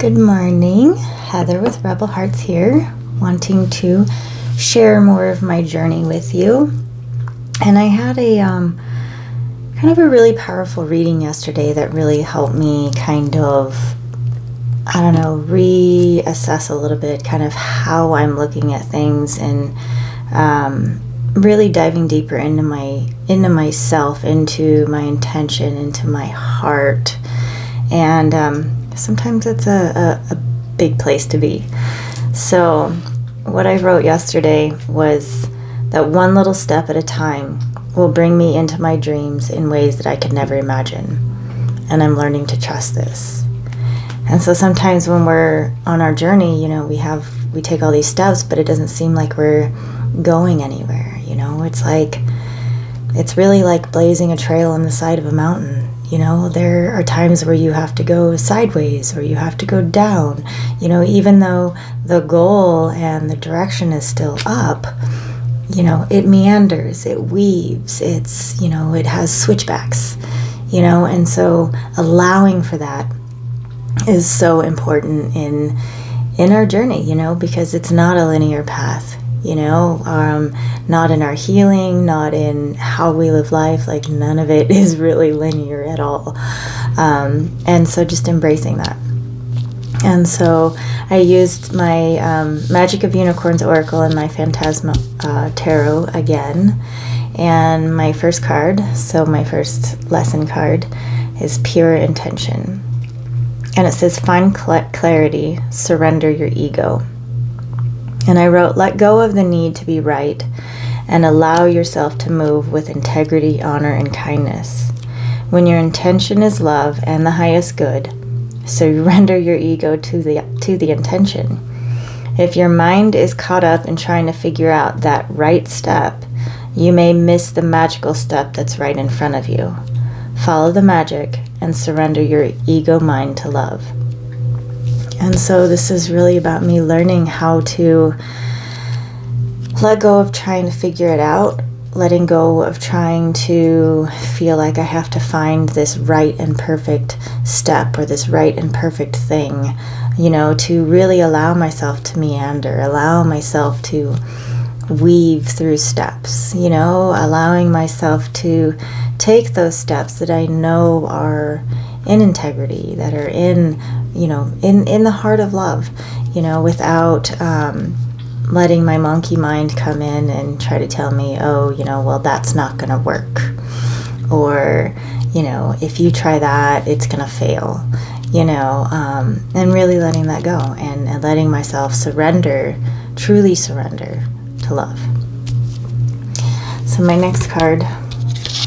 Good morning, Heather with Rebel Hearts here, wanting to share more of my journey with you. And I had a kind of a really powerful reading yesterday that really helped me kind of, reassess a little bit kind of how I'm looking at things and really diving deeper into myself, into my intention, into my heart. And sometimes it's a big place to be. So what I wrote yesterday was that one little step at a time will bring me into my dreams in ways that I could never imagine. And I'm learning to trust this. And so sometimes when we're on our journey, we take all these steps, but it doesn't seem like we're going anywhere. It's really like blazing a trail on the side of a mountain. There are times where you have to go sideways or you have to go down, even though the goal and the direction is still up, it meanders, it weaves, it has switchbacks, and so allowing for that is so important in our journey, because it's not a linear path. Not in our healing, not in how we live life, like none of it is really linear at all. And so just embracing that. And so I used my Magic of Unicorns Oracle and my Phantasma Tarot again. And my first card, so my first lesson card, is Pure Intention. And it says, find clarity, surrender your ego. And I wrote, let go of the need to be right and allow yourself to move with integrity, honor, and kindness. When your intention is love and the highest good, surrender your ego to the intention. If your mind is caught up in trying to figure out that right step, you may miss the magical step that's right in front of you. Follow the magic and surrender your ego mind to love. And so this is really about me learning how to let go of trying to figure it out, letting go of trying to feel like I have to find this right and perfect step or this right and perfect thing, to really allow myself to meander, allow myself to weave through steps, allowing myself to take those steps that I know are in integrity, that are in the heart of love, without letting my monkey mind come in and try to tell me, well, that's not going to work. Or, if you try that, it's going to fail, and really letting that go and letting myself truly surrender to love. So my next card,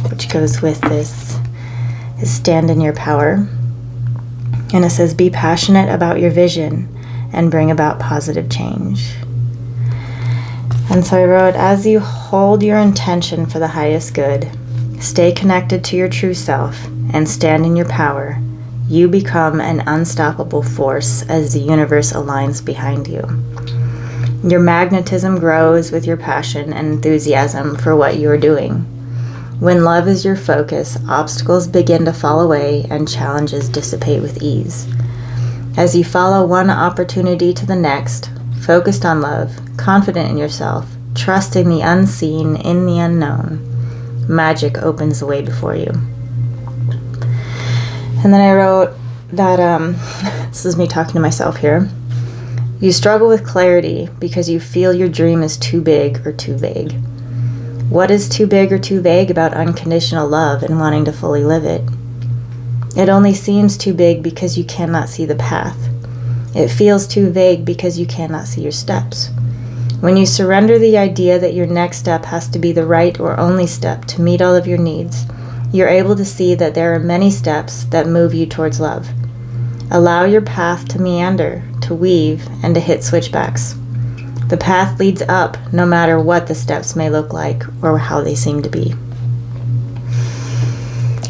which goes with this, is Stand in Your Power. And it says, be passionate about your vision and bring about positive change. And so I wrote, as you hold your intention for the highest good, stay connected to your true self and stand in your power, you become an unstoppable force as the universe aligns behind you. Your magnetism grows with your passion and enthusiasm for what you are doing. When love is your focus, obstacles begin to fall away and challenges dissipate with ease. As you follow one opportunity to the next, focused on love, confident in yourself, trusting the unseen in the unknown, magic opens the way before you. And then I wrote that, this is me talking to myself here. You struggle with clarity because you feel your dream is too big or too vague. What is too big or too vague about unconditional love and wanting to fully live it? It only seems too big because you cannot see the path. It feels too vague because you cannot see your steps. When you surrender the idea that your next step has to be the right or only step to meet all of your needs, you're able to see that there are many steps that move you towards love. Allow your path to meander, to weave, and to hit switchbacks. The path leads up no matter what the steps may look like or how they seem to be.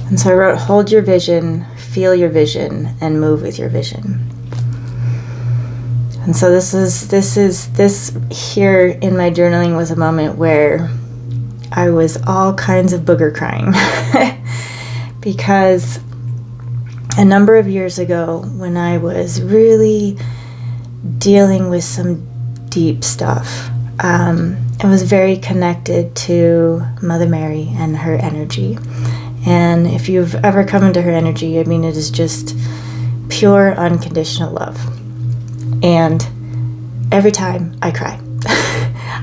And so I wrote, hold your vision, feel your vision, and move with your vision. And so this here in my journaling was a moment where I was all kinds of booger crying because a number of years ago, when I was really dealing with some deep stuff, I was very connected to Mother Mary and her energy. And if you've ever come into her energy, I mean, it is just pure unconditional love. And every time I cry,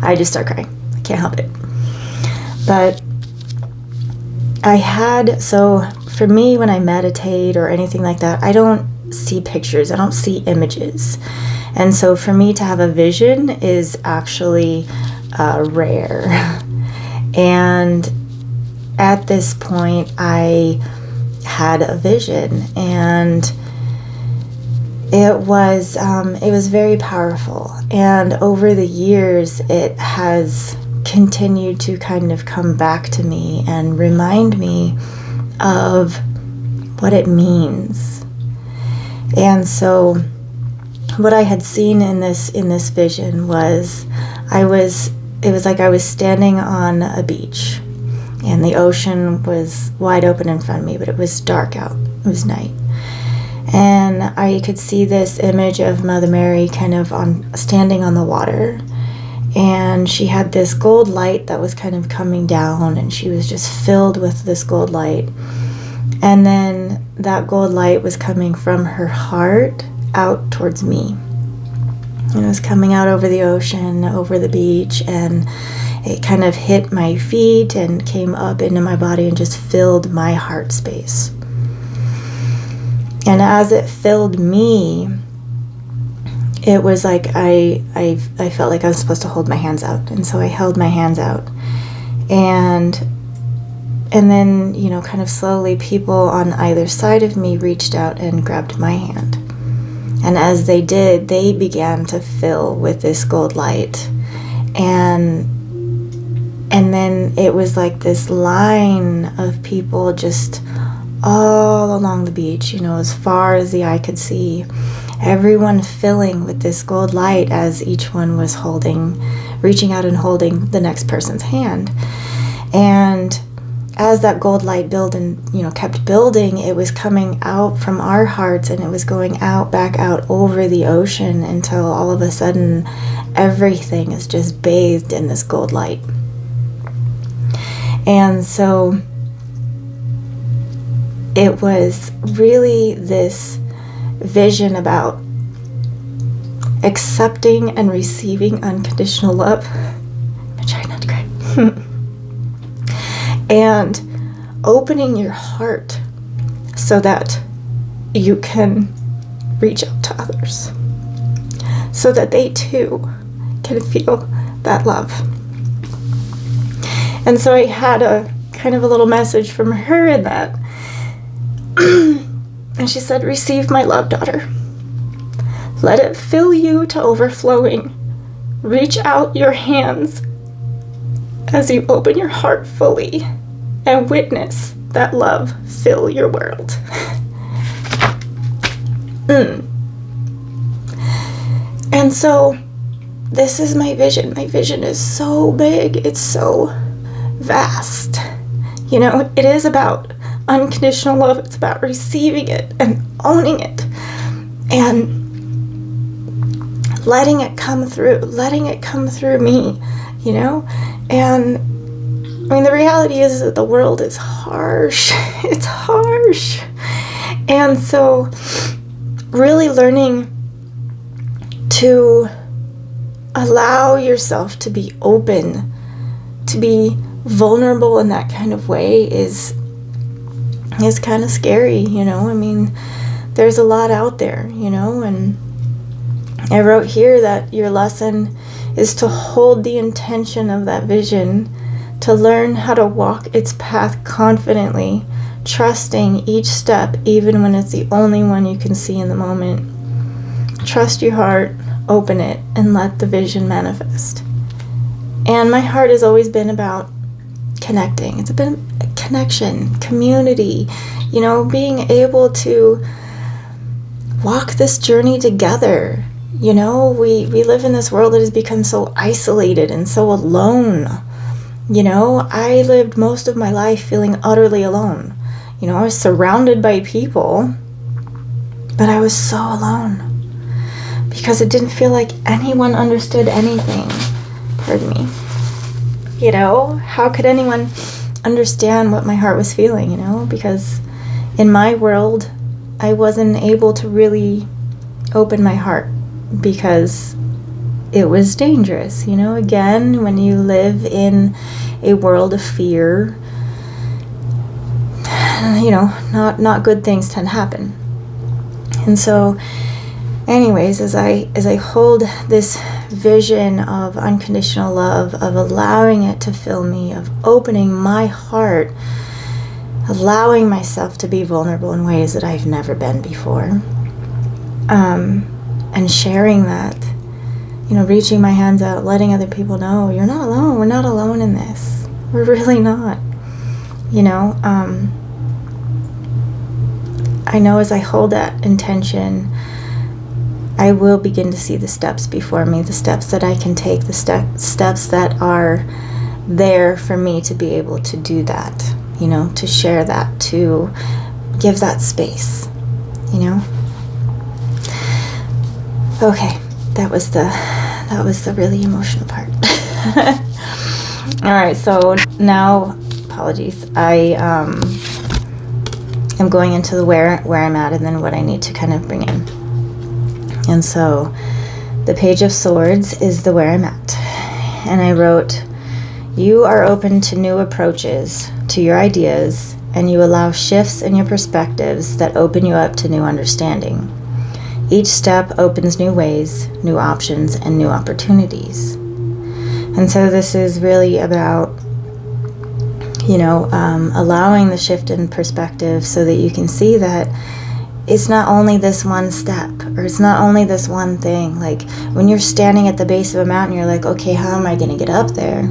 I just start crying. I can't help it. But so for me, when I meditate or anything like that, I don't see pictures. I don't see images. And so for me to have a vision is actually rare. And at this point, I had a vision, and it was very powerful. And over the years, it has continued to kind of come back to me and remind me of what it means. And so what I had seen in this vision was it was like I was standing on a beach, and the ocean was wide open in front of me, but it was dark out. It was night. And I could see this image of Mother Mary kind of standing on the water. And she had this gold light that was kind of coming down, and she was just filled with this gold light. And then that gold light was coming from her heart out towards me. And it was coming out over the ocean, over the beach, and it kind of hit my feet and came up into my body and just filled my heart space. And as it filled me, it was like I felt like I was supposed to hold my hands out. And so I held my hands out. And then, kind of slowly people on either side of me reached out and grabbed my hand. And as they did, they began to fill with this gold light. And then it was like this line of people just all along the beach, as far as the eye could see. Everyone filling with this gold light as each one was reaching out and holding the next person's hand. And as that gold light built and, kept building, it was coming out from our hearts, and it was going back out over the ocean, until all of a sudden everything is just bathed in this gold light. And so it was really this vision about accepting and receiving unconditional love. I'm trying not to cry. And opening your heart so that you can reach out to others, so that they too can feel that love. And so I had a kind of a little message from her in that. And she said, "Receive my love, daughter. Let it fill you to overflowing. Reach out your hands as you open your heart fully and witness that love fill your world." And so this is my vision. My vision is so big. It's so vast. It is about unconditional love. It's about receiving it and owning it and letting it come through me, And I mean, the reality is that the world is harsh. It's harsh. And so really learning to allow yourself to be open, to be vulnerable in that kind of way is kind of scary, I mean, there's a lot out there, and I wrote here that your lesson is to hold the intention of that vision, to learn how to walk its path confidently, trusting each step, even when it's the only one you can see in the moment. Trust your heart, open it, and let the vision manifest. And my heart has always been about connecting. It's been a connection, community, being able to walk this journey together. We live in this world that has become so isolated and so alone. I lived most of my life feeling utterly alone. I was surrounded by people, But I was so alone because it didn't feel like anyone understood anything. Pardon me. You know, how could anyone understand what my heart was feeling, you know? Because in my world, I wasn't able to really open my heart because it was dangerous, you know? Again, when you live in a world of fear, you know, not good things tend to happen. And so, anyways, as I hold this vision of unconditional love, of allowing it to fill me, of opening my heart, allowing myself to be vulnerable in ways that I've never been before, and sharing that, you know, reaching my hands out, letting other people know, you're not alone. We're not alone in this. We're really not. You know, I know as I hold that intention, I will begin to see the steps before me, the steps that I can take, the steps that are there for me to be able to do that, you know, to share that, to give that space, you know. Okay, that was the really emotional part. All right, so now, apologies, I am going into the where I'm at and then what I need to kind of bring in. And so the Page of Swords is the where I'm at. And I wrote, you are open to new approaches to your ideas, and you allow shifts in your perspectives that open you up to new understanding. Each step opens new ways, new options, and new opportunities. And so this is really about, you know, allowing the shift in perspective so that you can see that it's not only this one step, or it's not only this one thing. Like when you're standing at the base of a mountain, you're like, okay, how am I going to get up there?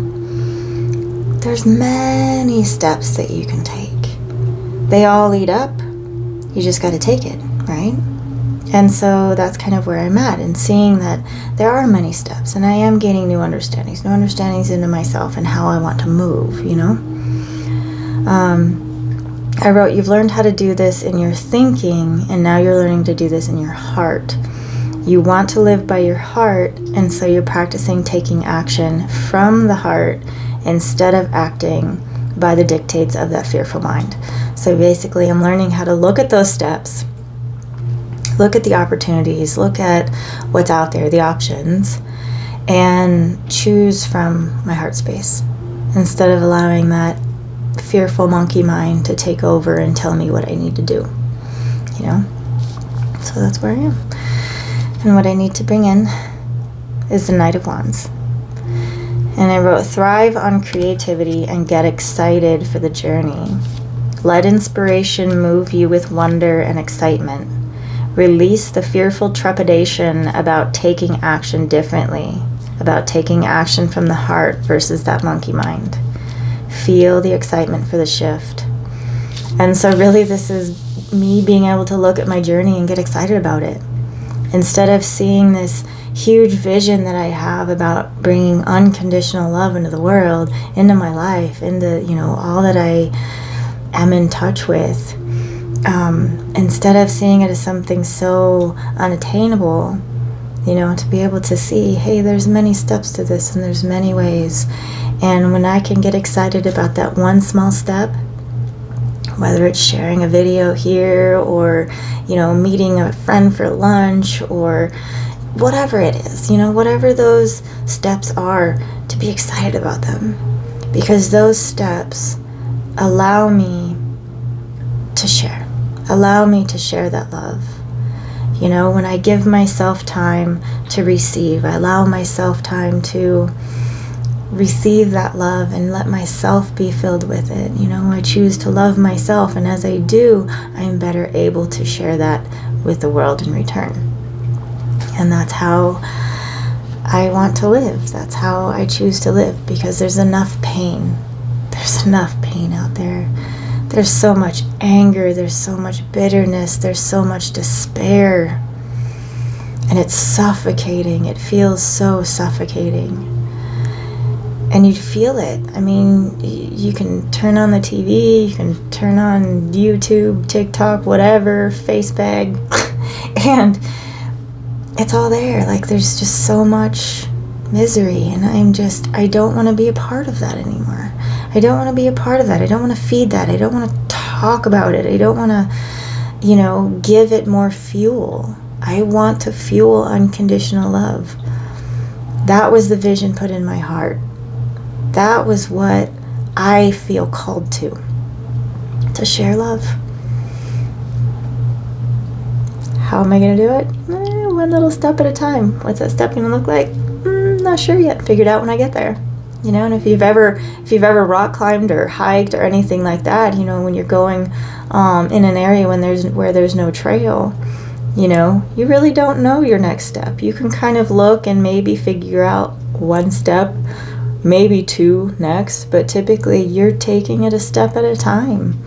There's many steps that you can take. They all lead up. You just got to take it, right? And so that's kind of where I'm at, and seeing that there are many steps, and I am gaining new understandings into myself and how I want to move, you know? I wrote, you've learned how to do this in your thinking, and now you're learning to do this in your heart. You want to live by your heart, and so you're practicing taking action from the heart instead of acting by the dictates of that fearful mind. So basically, I'm learning how to look at those steps, look at the opportunities, look at what's out there, the options, and choose from my heart space instead of allowing that fearful monkey mind to take over and tell me what I need to do, you know? So that's where I am. And what I need to bring in is the Knight of Wands. And I wrote, thrive on creativity and get excited for the journey. Let inspiration move you with wonder and excitement. Release the fearful trepidation about taking action differently, about taking action from the heart versus that monkey mind. Feel the excitement for the shift. And so really this is me being able to look at my journey and get excited about it. Instead of seeing this huge vision that I have about bringing unconditional love into the world, into my life, into, you know, all that I am in touch with, instead of seeing it as something so unattainable, you know, to be able to see, hey, there's many steps to this and there's many ways. And when I can get excited about that one small step, whether it's sharing a video here or, you know, meeting a friend for lunch or whatever it is, you know, whatever those steps are, to be excited about them. Because those steps allow me to share that love. You know, when I give myself time to receive, I allow myself time to receive that love and let myself be filled with it. You know, I choose to love myself, and as I do, I am better able to share that with the world in return. And that's how I want to live. That's how I choose to live, because there's enough pain. There's enough pain out there. There's so much anger, there's so much bitterness, there's so much despair. And it's suffocating. It feels so suffocating. And you feel it. I mean, you can turn on the TV, you can turn on YouTube, TikTok, whatever, Facebag, And it's all there. Like, there's just so much misery, and I don't want to be a part of that anymore. I don't want to be a part of that. I don't want to feed that. I don't want to talk about it. I don't want to, give it more fuel. I want to fuel unconditional love. That was the vision put in my heart. That was what I feel called to share love. How am I going to do it? One little step at a time. What's that step going to look like? Not sure yet. Figure it out when I get there. And if you've ever rock climbed or hiked or anything like that, when you're going in an area where there's no trail, you really don't know your next step. You can kind of look and maybe figure out one step, maybe two next, but typically you're taking it a step at a time.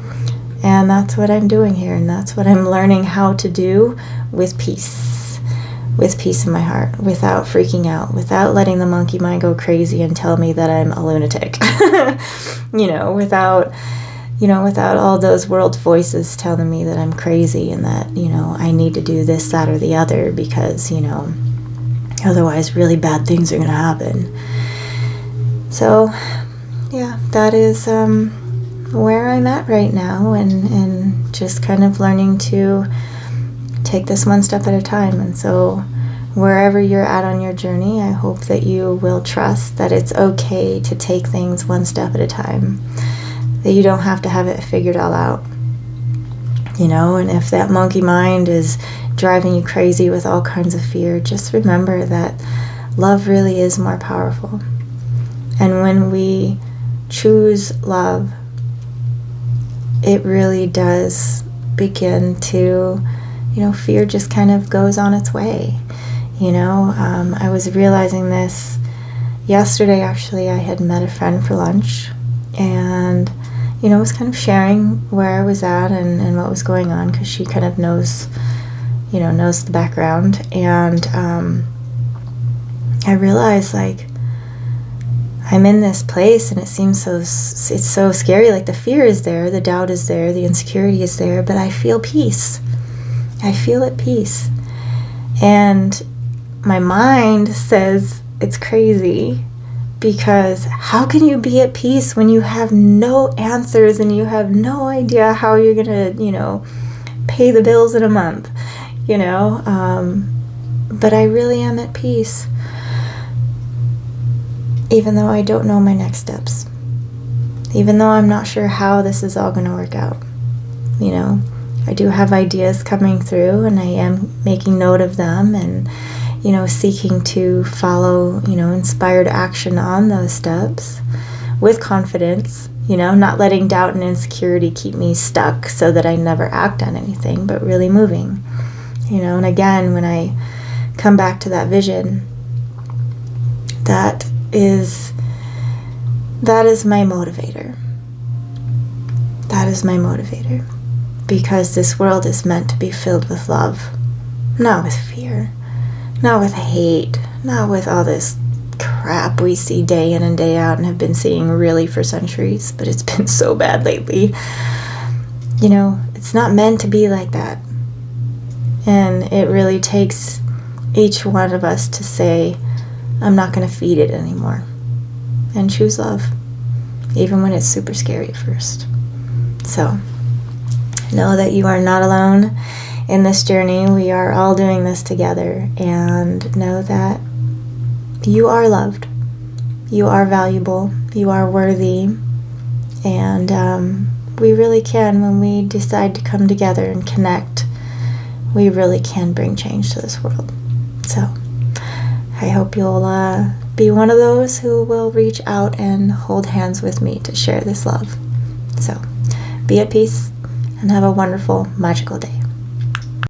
And that's what I'm doing here, and that's what I'm learning how to do with peace in my heart, without freaking out, without letting the monkey mind go crazy and tell me that I'm a lunatic. Without all those world voices telling me that I'm crazy and that, I need to do this, that, or the other because, otherwise really bad things are going to happen. So, yeah, that is where I'm at right now, and just kind of learning to take this one step at a time. And so wherever you're at on your journey, I hope that you will trust that it's okay to take things one step at a time, that you don't have to have it figured all out. And if that monkey mind is driving you crazy with all kinds of fear, just remember that love really is more powerful. And when we choose love, it really does begin to, fear just kind of goes on its way. I was realizing this yesterday. Actually, I had met a friend for lunch, and was kind of sharing where I was at and what was going on, because she kind of knows the background. And I realized, like, I'm in this place and it seems it's so scary. Like, the fear is there, the doubt is there, the insecurity is there, but I feel peace. I feel at peace. And my mind says it's crazy, because how can you be at peace when you have no answers and you have no idea how you're going to, pay the bills in a month, but I really am at peace. Even though I don't know my next steps, even though I'm not sure how this is all going to work out, I do have ideas coming through, and I am making note of them, and, seeking to follow, inspired action on those steps with confidence, not letting doubt and insecurity keep me stuck so that I never act on anything, but really moving, and again, when I come back to that vision, that is my motivator. That is my motivator. Because this world is meant to be filled with love. Not with fear. Not with hate. Not with all this crap we see day in and day out and have been seeing really for centuries. But it's been so bad lately. It's not meant to be like that. And it really takes each one of us to say, I'm not going to feed it anymore. And choose love. Even when it's super scary at first. So, know that you are not alone in this journey. We are all doing this together. And know that you are loved. You are valuable. You are worthy. And we really can, when we decide to come together and connect, we really can bring change to this world. So, I hope you'll be one of those who will reach out and hold hands with me to share this love. So, be at peace and have a wonderful, magical day.